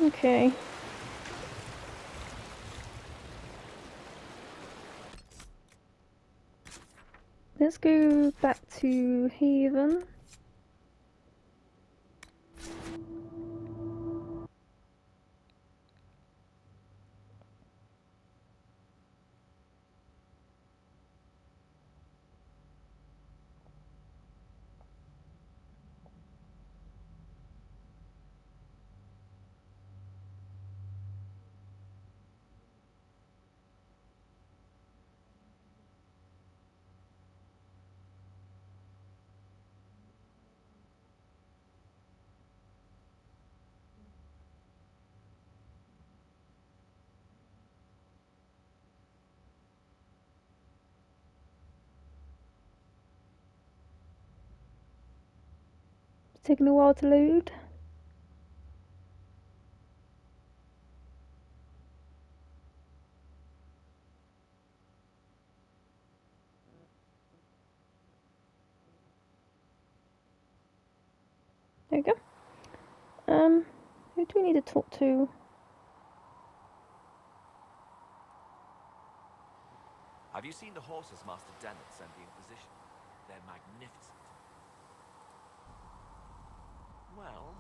Okay. Let's go back to Haven. It's taking a while to load. There we go. Who do we need to talk to? Have you seen the horses Master Dennett sent the Inquisition? They're magnificent. Well...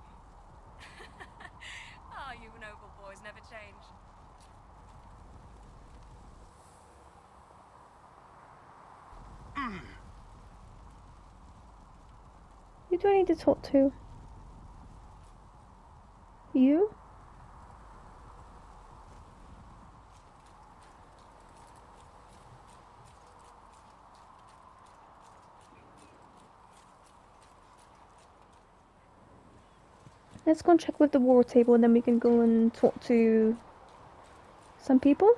You noble boys never change. Who do I need to talk to? You? Let's go and check with the war table and then we can go and talk to some people.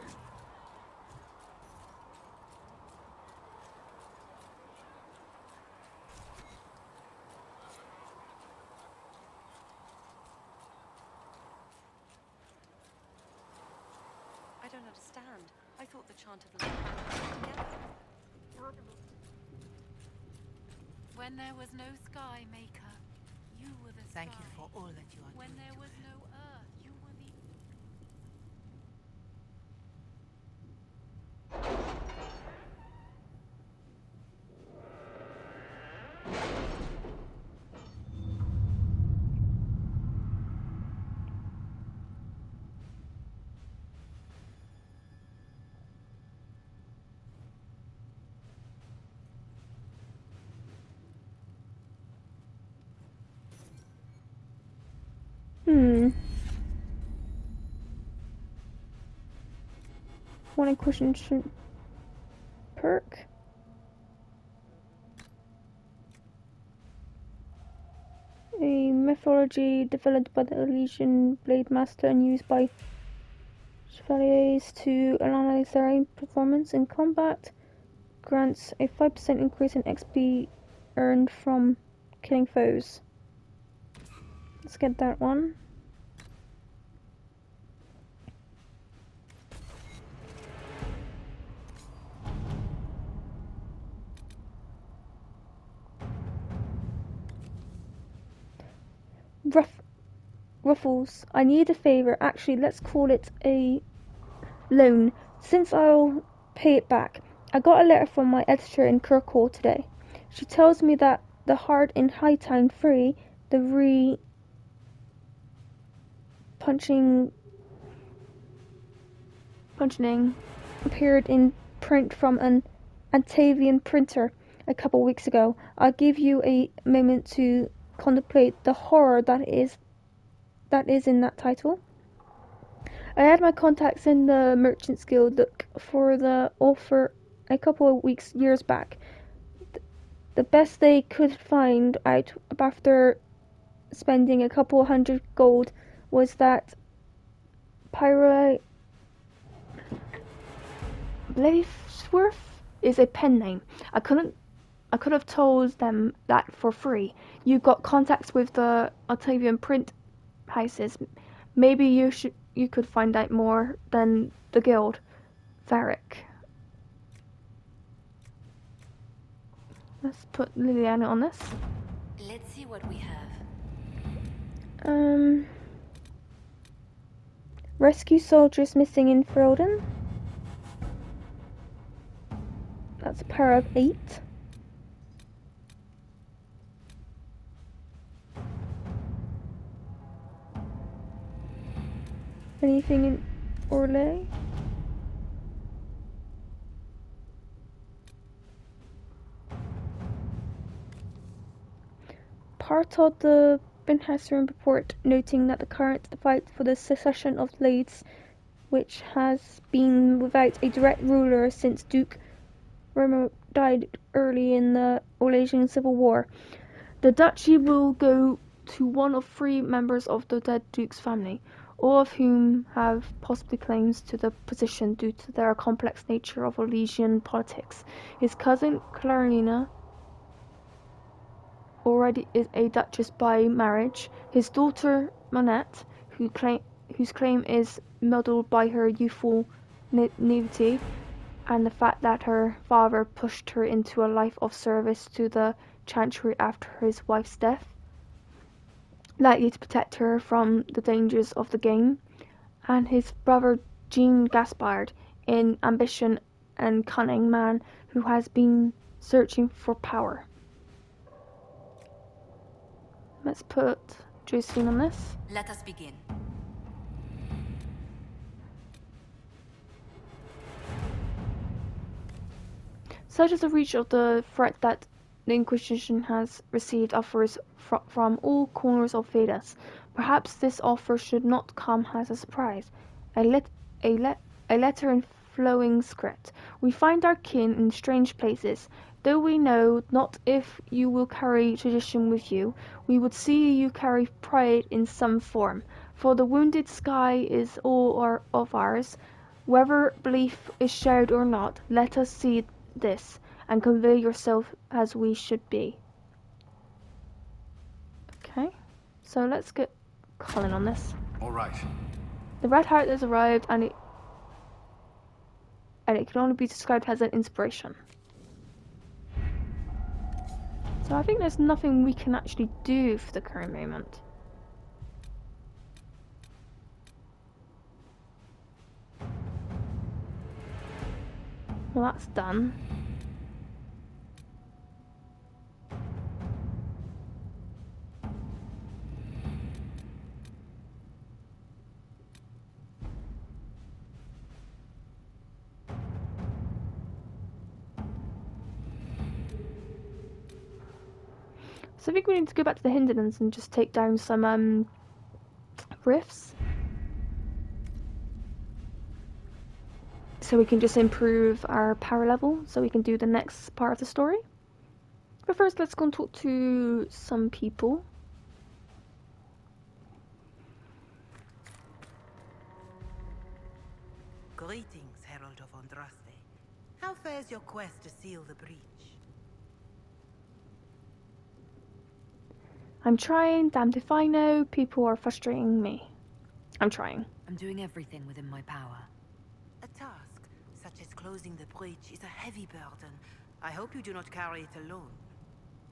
I don't understand. I thought the chant of the together. When there was no sky maker, you were the sky. Thank you for all that you are When doing. there was no earth, you were the... One Inquisition perk. A mythology developed by the Elysian Blade Master and used by Chevaliers to analyze their own performance in combat. Grants a 5% increase in XP earned from killing foes. Let's get that one. Ruffles, I need a favor. Actually, let's call it a loan, since I'll pay it back. I got a letter from my editor in Kirkwall today. She tells me that the Heart in Hightown 3, the punching appeared in print from an Antavian printer a couple weeks ago. I'll give you a moment to contemplate the horror that is in that title. I had my contacts in the Merchants Guild look for the offer a couple of years back. The best they could find out after spending a couple hundred gold was that Blazeworth is a pen name. I could have told them that for free. You got contacts with the Octavian print houses. Maybe you could find out more than the guild. Varric. Let's put Liliana on this. Let's see what we have. Rescue soldiers missing in Froden. That's a power of 8. Anything in Orlais? Part of the Benhassan report noting that the current fight for the secession of Lades, which has been without a direct ruler since Duke Remo died early in the Orlesian Civil War. The duchy will go to one of 3 members of the dead Duke's family, all of whom have possibly claims to the position due to their complex nature of Orlesian politics. His cousin Clarina already is a duchess by marriage. His daughter Monette, whose claim is muddled by her youthful naivety and the fact that her father pushed her into a life of service to the Chantry after his wife's death, likely to protect her from the dangers of the game, and his brother Jean Gaspard, an ambitious and cunning man who has been searching for power. Let's put Josephine on this. Let us begin. Such is the reach of the threat that the Inquisition has received offers from all corners of Vedas. Perhaps this offer should not come as a surprise. A letter in flowing script. We find our kin in strange places. Though we know not if you will carry tradition with you, we would see you carry pride in some form. For the wounded sky is all of ours. Whether belief is shared or not, let us see this, and convey yourself as we should be. Okay, so let's get Colin on this. All right. The Red Heart has arrived, and it can only be described as an inspiration. So I think there's nothing we can actually do for the current moment. Well, that's done. So I think we need to go back to the Hinterlands and just take down some rifts. So we can just improve our power level so we can do the next part of the story. But first let's go and talk to some people. Greetings, Herald of Andraste. How fares your quest to seal the breach? I'm trying, damned if I know, people are frustrating me. I'm trying. I'm doing everything within my power. A task, such as closing the breach, is a heavy burden. I hope you do not carry it alone.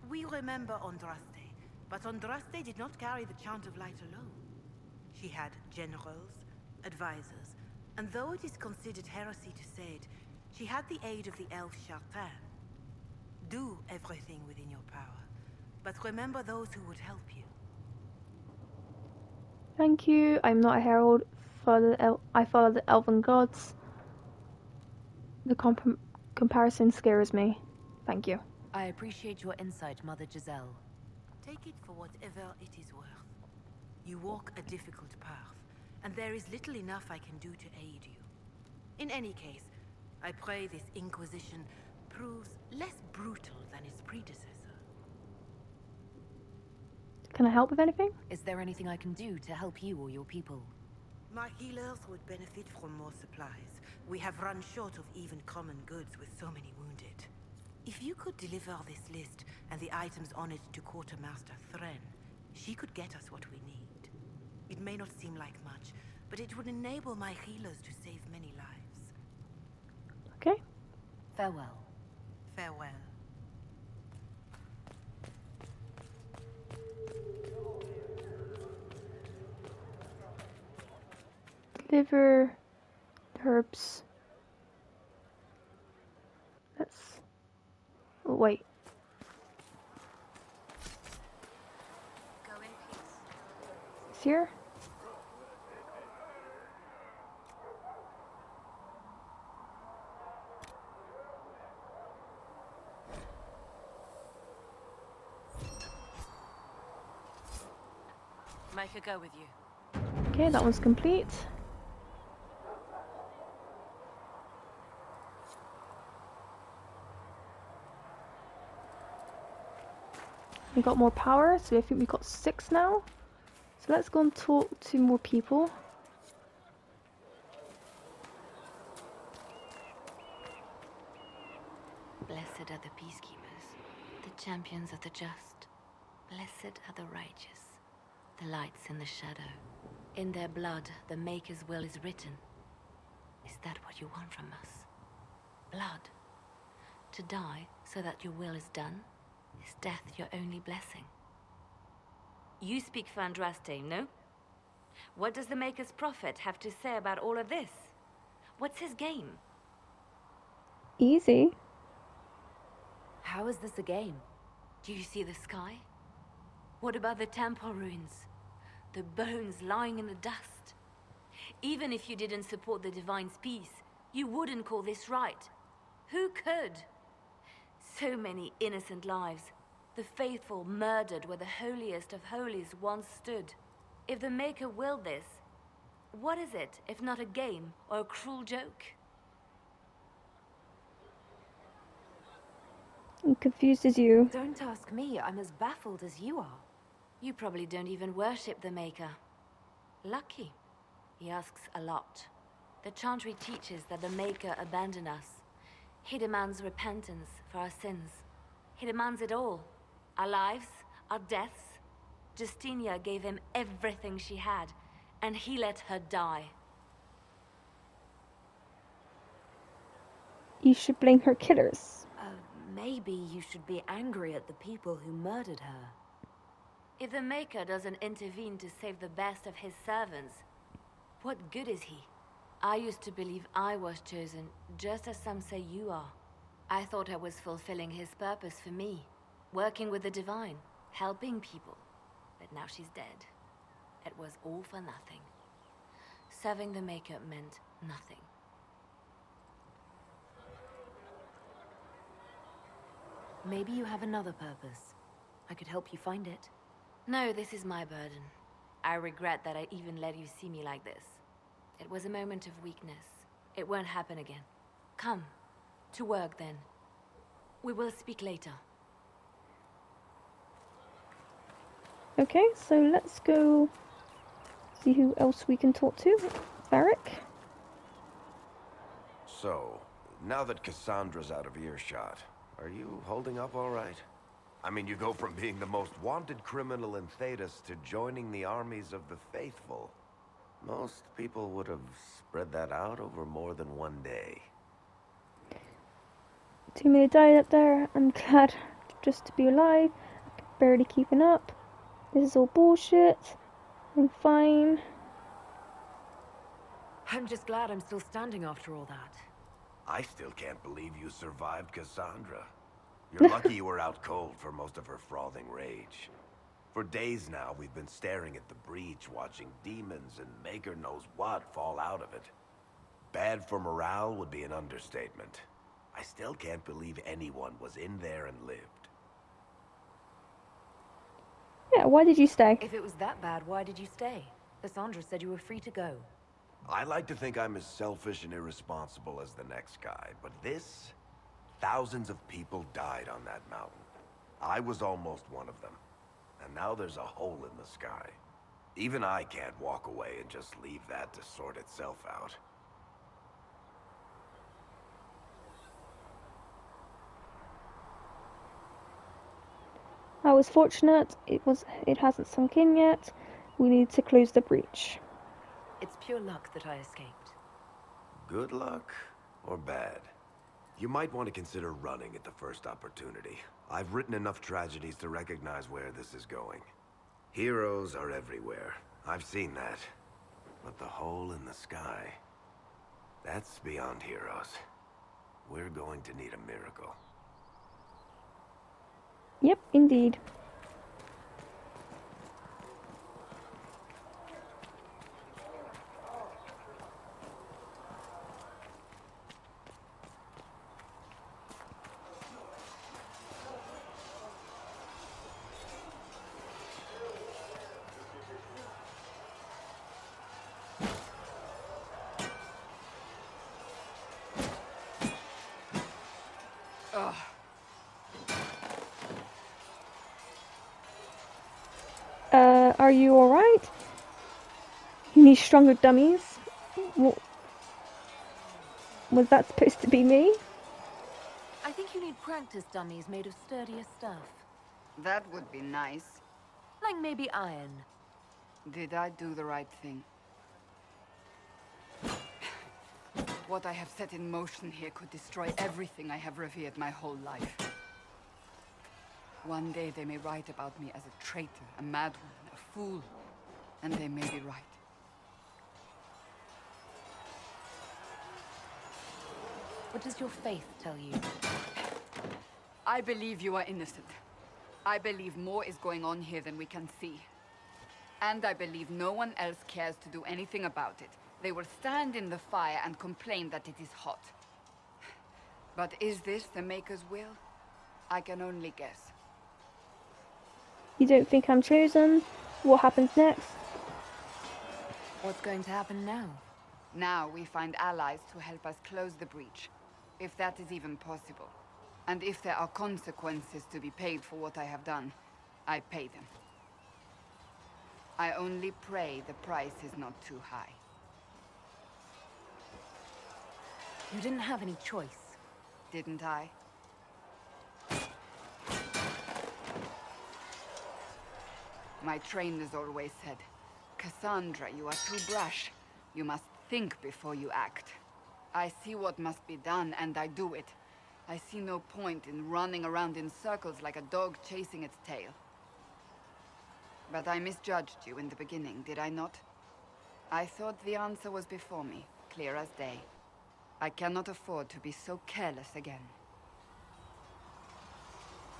We remember Andraste, but Andraste did not carry the Chant of Light alone. She had generals, advisors, and though it is considered heresy to say it, she had the aid of the elf Chartan. Do everything within your power, but remember those who would help you. Thank you. I'm not a herald. I follow the elven gods. The comparison scares me. Thank you. I appreciate your insight, Mother Giselle. Take it for whatever it is worth. You walk a difficult path, and there is little enough I can do to aid you. In any case, I pray this Inquisition proves less brutal than its predecessor. Can I help with anything? Is there anything I can do to help you or your people? My healers would benefit from more supplies. We have run short of even common goods with so many wounded. If you could deliver this list and the items on it to Quartermaster Thren, she could get us what we need. It may not seem like much, but it would enable my healers to save many lives. Okay. Farewell. Farewell. Liver, herbs. Let's... Oh, wait. Go in peace. It's here? Make her go with you. Okay, that one's complete. We got more power, so I think we got 6 now. So let's go and talk to more people. Blessed are the peacekeepers, the champions of the just. Blessed are the righteous, the lights in the shadow. In their blood, the Maker's will is written. Is that what you want from us? Blood. To die so that your will is done? Is death your only blessing? You speak for Andraste, no? What does the Maker's prophet have to say about all of this? What's his game? Easy. How is this a game? Do you see the sky? What about the temple ruins? The bones lying in the dust? Even if you didn't support the Divine's peace, you wouldn't call this right. Who could? So many innocent lives. The faithful murdered where the holiest of holies once stood. If the Maker willed this, what is it if not a game or a cruel joke? I'm confused as you. Don't ask me, I'm as baffled as you are. You probably don't even worship the Maker. Lucky. He asks a lot. The Chantry teaches that the Maker abandoned us. He demands repentance for our sins. He demands it all. Our lives, our deaths. Justinia gave him everything she had, and he let her die. You should blame her killers. Maybe you should be angry at the people who murdered her. If the Maker doesn't intervene to save the best of his servants, what good is he? I used to believe I was chosen, just as some say you are. I thought I was fulfilling his purpose for me, working with the Divine, helping people. But now she's dead. It was all for nothing. Serving the Maker meant nothing. Maybe you have another purpose. I could help you find it. No, this is my burden. I regret that I even let you see me like this. It was a moment of weakness. It won't happen again. Come, to work then. We will speak later. Okay, so let's go see who else we can talk to. Varric. So, now that Cassandra's out of earshot, are you holding up all right? I mean, you go from being the most wanted criminal in Thedas to joining the armies of the faithful. Most people would have spread that out over more than one day. Too many died up there. I'm glad just to be alive. I'm barely keeping up. This is all bullshit. I'm fine. I'm just glad I'm still standing after all that. I still can't believe you survived Cassandra. You're lucky you were out cold for most of her frothing rage. For days now, we've been staring at the breach, watching demons and Maker knows what fall out of it. Bad for morale would be an understatement. I still can't believe anyone was in there and lived. Yeah, why did you stay? If it was that bad, why did you stay? Cassandra said you were free to go. I like to think I'm as selfish and irresponsible as the next guy, but this... Thousands of people died on that mountain. I was almost one of them. And now there's a hole in the sky. Even I can't walk away and just leave that to sort itself out. I was fortunate. It hasn't sunk in yet. We need to close the breach. It's pure luck that I escaped. Good luck or bad? You might want to consider running at the first opportunity. I've written enough tragedies to recognize where this is going. Heroes are everywhere. I've seen that. But the hole in the sky, that's beyond heroes. We're going to need a miracle. Yep, indeed. Are you alright? You need stronger dummies? Was that supposed to be me? I think you need practice dummies made of sturdier stuff. That would be nice. Like maybe iron. Did I do the right thing? What I have set in motion here could destroy everything I have revered my whole life. One day they may write about me as a traitor, a madwoman, a fool, and they may be right. What does your faith tell you? I believe you are innocent. I believe more is going on here than we can see. And I believe no one else cares to do anything about it. They will stand in the fire and complain that it is hot. But is this the Maker's will? I can only guess. You don't think I'm chosen? What happens next? What's going to happen now? Now we find allies to help us close the breach. If that is even possible. And if there are consequences to be paid for what I have done, I pay them. I only pray the price is not too high. You didn't have any choice. Didn't I? My trainers always said, Cassandra, you are too brash. You must think before you act. I see what must be done, and I do it. I see no point in running around in circles like a dog chasing its tail. But I misjudged you in the beginning, did I not? I thought the answer was before me, clear as day. I cannot afford to be so careless again.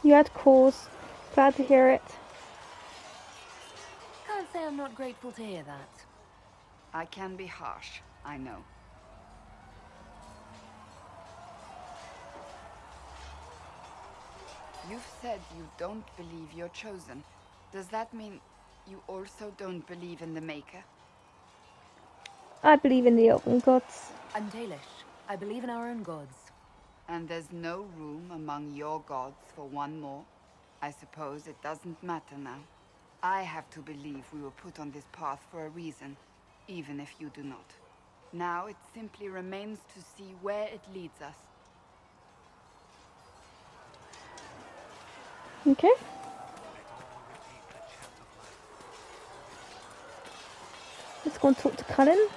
You had cause. Glad to hear it. Can't say I'm not grateful to hear that. I can be harsh, I know. You've said you don't believe you're chosen. Does that mean you also don't believe in the Maker? I believe in the open gods. I'm Dalish. I believe in our own gods. And there's no room among your gods for one more? I suppose it doesn't matter now. I have to believe we were put on this path for a reason, even if you do not. Now it simply remains to see where it leads us. Okay. Let's go and talk to Cullen.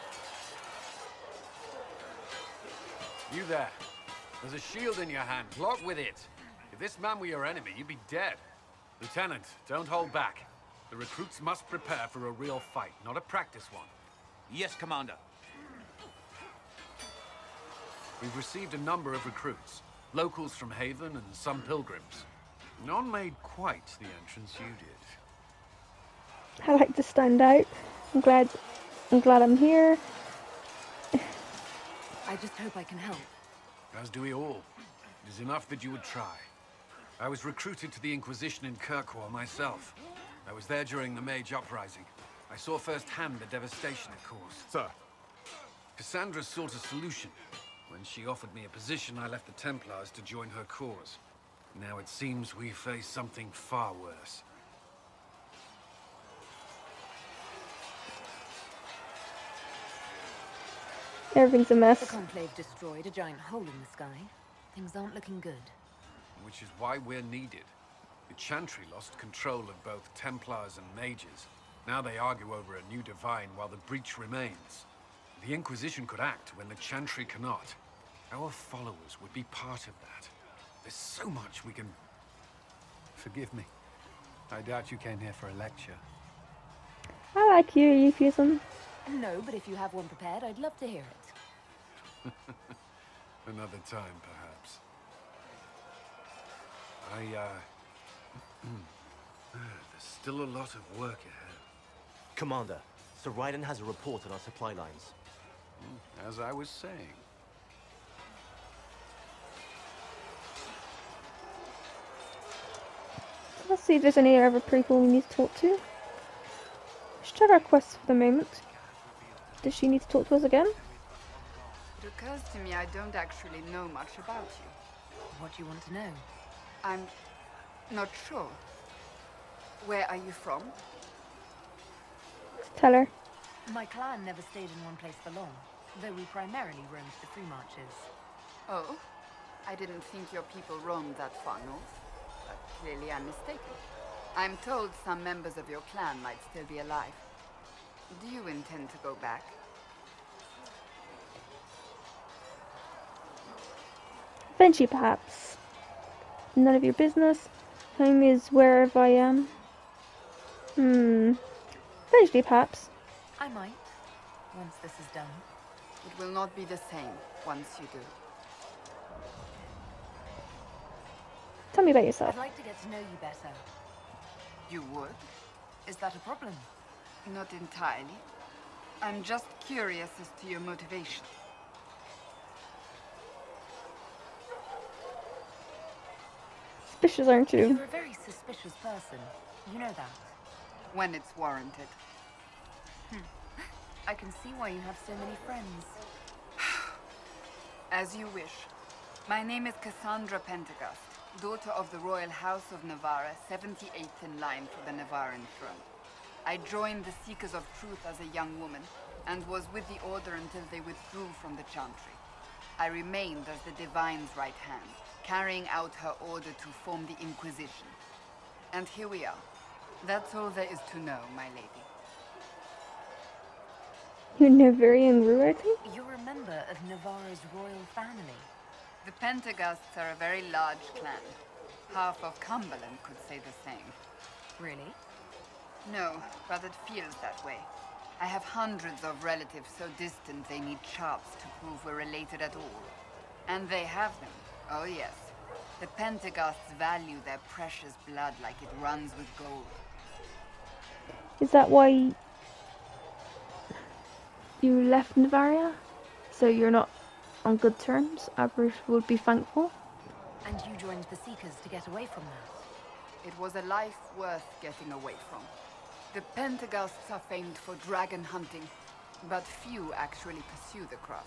You there. There's a shield in your hand. Block with it. If this man were your enemy, you'd be dead. Lieutenant, don't hold back. The recruits must prepare for a real fight, not a practice one. Yes, Commander. We've received a number of recruits. Locals from Haven and some pilgrims. None made quite the entrance you did. I like to stand out. I'm glad I'm here. I just hope I can help. As do we all. It is enough that you would try. I was recruited to the Inquisition in Kirkwall myself. I was there during the Mage Uprising. I saw firsthand the devastation it caused. Sir. Cassandra sought a solution. When she offered me a position, I left the Templars to join her cause. Now it seems we face something far worse. Everything's a mess. The Conclave destroyed a giant hole in the sky. Things aren't looking good. Which is why we're needed. The Chantry lost control of both Templars and Mages. Now they argue over a new divine while the breach remains. The Inquisition could act when the Chantry cannot. Our followers would be part of that. There's so much we can... Forgive me. I doubt you came here for a lecture. I like your euphemism. No, but if you have one prepared, I'd love to hear it. Another time, perhaps. There's still a lot of work ahead. Commander, Sir Raiden has a report on our supply lines. As I was saying. Let's see if there's any other people we need to talk to. Let's check our quests for the moment. Does she need to talk to us again? It occurs to me I don't actually know much about you. What do you want to know? I'm not sure. Where are you from? Tell her. My clan never stayed in one place for long, though we primarily roamed the free marches. Oh? I didn't think your people roamed that far north. But clearly I'm mistaken. I'm told some members of your clan might still be alive. Do you intend to go back? Eventually, perhaps. None of your business. Home is wherever I am. Eventually, perhaps. I might, once this is done. It will not be the same once you do. Tell me about yourself. I'd like to get to know you better. You would? Is that a problem? Not entirely. I'm just curious as to your motivation. Suspicious, aren't you? You're a very suspicious person. You know that. When it's warranted. I can see why you have so many friends. As you wish. My name is Cassandra Pendergast, daughter of the Royal House of Navarra, 78th in line for the Navarran throne. I joined the Seekers of Truth as a young woman, and was with the Order until they withdrew from the Chantry. I remained as the Divine's right hand, carrying out her order to form the Inquisition. And here we are. That's all there is to know, my lady. You're Navarian royalty? You're a member of Navarra's royal family. The Pendergasts are a very large clan. Half of Cumberland could say the same. Really? No, but it feels that way. I have hundreds of relatives so distant they need charts to prove we're related at all. And they have them. Oh yes. The Pendergasts value their precious blood like it runs with gold. Is that why you left Navaria? So you're not on good terms? Aberys would be thankful. And you joined the Seekers to get away from that? It was a life worth getting away from. The Pendergasts are famed for dragon hunting, but few actually pursue the craft.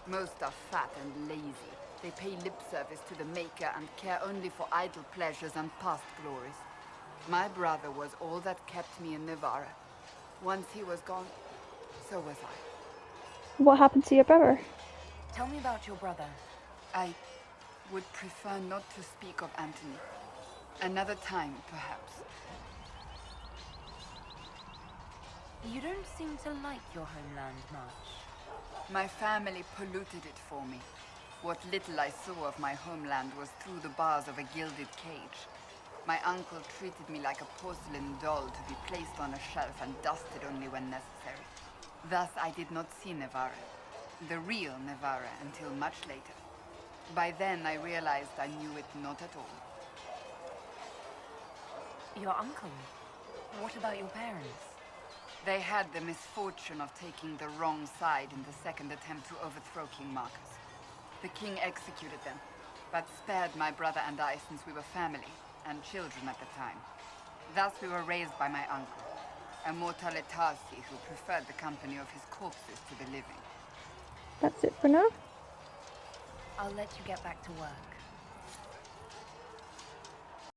Most are fat and lazy. They pay lip service to the Maker and care only for idle pleasures and past glories. My brother was all that kept me in Navarra. Once he was gone, so was I. What happened to your brother? Tell me about your brother. I would prefer not to speak of Anthony. Another time, perhaps. You don't seem to like your homeland much. My family polluted it for me. What little I saw of my homeland was through the bars of a gilded cage. My uncle treated me like a porcelain doll to be placed on a shelf and dusted only when necessary. Thus, I did not see Navarra, the real Navarra, until much later. By then, I realized I knew it not at all. Your uncle? What about your parents? They had the misfortune of taking the wrong side in the second attempt to overthrow King Marcus. The king executed them, but spared my brother and I since we were family, and children at the time. Thus we were raised by my uncle, a mortale Tarsi who preferred the company of his corpses to the living. That's it for now. I'll let you get back to work.